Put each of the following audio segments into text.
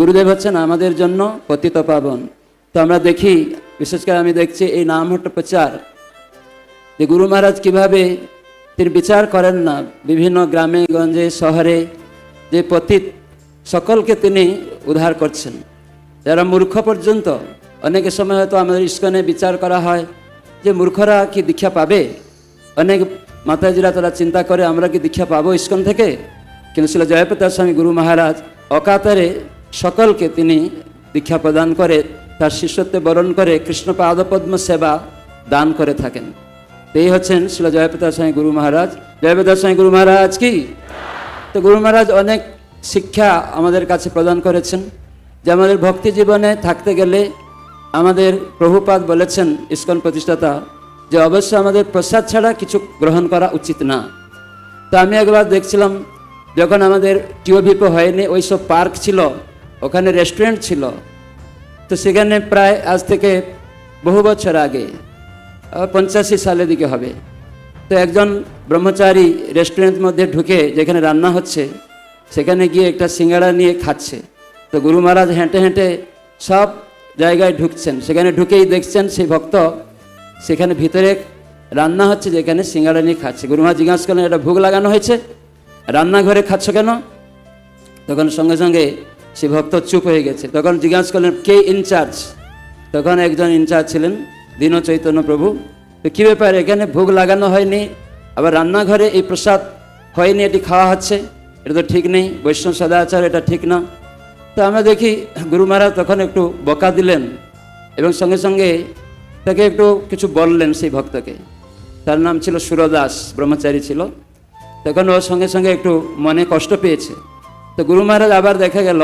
গুরুদেব হচ্ছেন আমাদের জন্য পতিত পাবন। তো আমরা দেখি, বিশেষ করে আমি দেখছি এই নামহট্ট প্রচার, যে গুরু মহারাজ কীভাবে তিনি বিচার করেন না, বিভিন্ন গ্রামে গঞ্জে শহরে যে পতিত সকলকে তিনি উদ্ধার করছেন, যারা মূর্খ পর্যন্ত। অনেক সময় হয়তো আমাদের ইস্কনে বিচার করা হয় যে মূর্খরা কি দীক্ষা পাবে, অনেক মাতাজিরা তারা চিন্তা করে আমরা কি দীক্ষা পাবো ইস্কন থেকে। কিন্তু শ্রীল জয়প্রতাপ স্বামী গুরু মহারাজ অকাতরে সকলকে তিনি দীক্ষা প্রদান করে, তার শিষ্যত্বে বরণ করে কৃষ্ণ পাদপদ্ম সেবা দান করে থাকেন। এই হচ্ছেন শ্রীল জয়প্রতাপ স্বামী গুরু মহারাজ। জয়প্রতাপ স্বামী গুরু মহারাজ কি। তো গুরু মহারাজ অনেক শিক্ষা আমাদের কাছে প্রদান করেছেন, যে আমাদের ভক্তি জীবনে থাকতে গেলে আমাদের প্রভুপাদ বলেছেন, ইস্কন প্রতিষ্ঠাতা, যে অবশ্যই আমাদের প্রসাদ ছাড়া কিছু গ্রহণ করা উচিত না। তো আমি একবার দেখছিলাম, যখন আমাদের টিওভিপো হয়নি, ওই সব পার্ক ছিল, ওখানে রেস্টুরেন্ট ছিল। তো সেখানে প্রায় আজ থেকে বহু বছর আগে, 85 সালের দিকে হবে। তো একজন ব্রহ্মচারী রেস্টুরেন্টের মধ্যে ঢুকে, যেখানে রান্না হচ্ছে, সেখানে গিয়ে একটা সিঙ্গাড়া নিয়ে খাচ্ছে। তো গুরু মহারাজ হেঁটে হেঁটে সব জায়গায় ঢুকছেন, সেখানে ঢুকেই দেখছেন সেই ভক্ত সেখানে ভিতরে রান্না হচ্ছে, যেখানে সিঙ্গাড়া নিয়ে খাচ্ছে। গুরু মহারাজ জিজ্ঞাসা করলেন, এটা ভোগ লাগানো হয়েছে, রান্নাঘরে খাচ্ছ কেন? তখন সঙ্গে সঙ্গে সে ভক্ত চুপ হয়ে গেছে। তখন জিজ্ঞাসা করলেন, কে ইনচার্জ? তখন একজন ইনচার্জ ছিলেন, দীন চৈতন্য প্রভু। তো কী ব্যাপার, এখানে ভোগ লাগানো হয়নি, আবার রান্নাঘরে এই প্রসাদ হয়নি, এটি খাওয়া হচ্ছে, এটা তো ঠিক নেই, বৈষ্ণব সদাচার, এটা ঠিক না। তো আমরা দেখি গুরু মহারাজ তখন একটু বকা দিলেন এবং সঙ্গে সঙ্গে তাকে একটু কিছু বললেন সেই ভক্তকে। তার নাম ছিল সুরদাস, ব্রহ্মচারী ছিল। তখন ওর সঙ্গে সঙ্গে একটু মনে কষ্ট পেয়েছে। তো গুরু মহারাজ আবার দেখা গেল,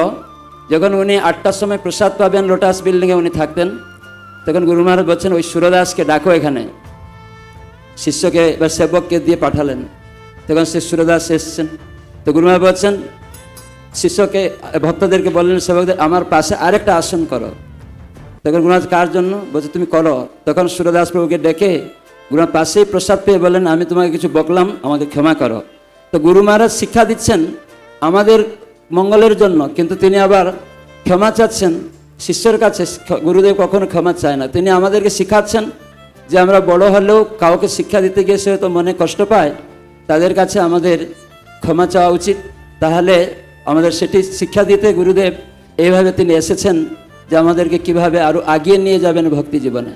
যখন উনি 8টার সময় প্রসাদ পাবেন, লোটাস বিল্ডিংয়ে উনি থাকতেন, তখন গুরু মহারাজ বলছেন, ওই সুরদাসকে ডাকো এখানে। শিষ্যকে বা সেবককে দিয়ে পাঠালেন। তখন সে সুরদাস এসছেন। তো গুরু মহারাজ বলছেন, শিষ্যকে ভক্তদেরকে বললেন, সেবকদের, আমার পাশে আরেকটা আসন করো। তখন গুরু মহারাজ, কার জন্য? বলছে, তুমি করো। তখন সুরদাস প্রভুকে ডেকে গুরু মহারাজ পাশেই প্রসাদ পেয়ে বললেন, আমি তোমাকে কিছু বকলাম, আমাকে ক্ষমা করো। তো গুরু মহারাজ শিক্ষা দিচ্ছেন আমাদের মঙ্গলের জন্য, কিন্তু তিনি আবার ক্ষমা চাচ্ছেন শিষ্যের কাছে। গুরুদেব কখনো ক্ষমা চায় না, তিনি আমাদেরকে শিখাচ্ছেন যে আমরা বড় হলেও কাউকে শিক্ষা দিতে গিয়ে সে হয়তো মনে কষ্ট পায়, তাদের কাছে আমাদের ক্ষমা চাওয়া উচিত। তাহলে আমাদের সেটি শিক্ষা দিতে গুরুদেব এইভাবে তিনি এসেছেন, যে আমাদেরকে কিভাবে আরও এগিয়ে নিয়ে যাবেন ভক্তি জীবনে।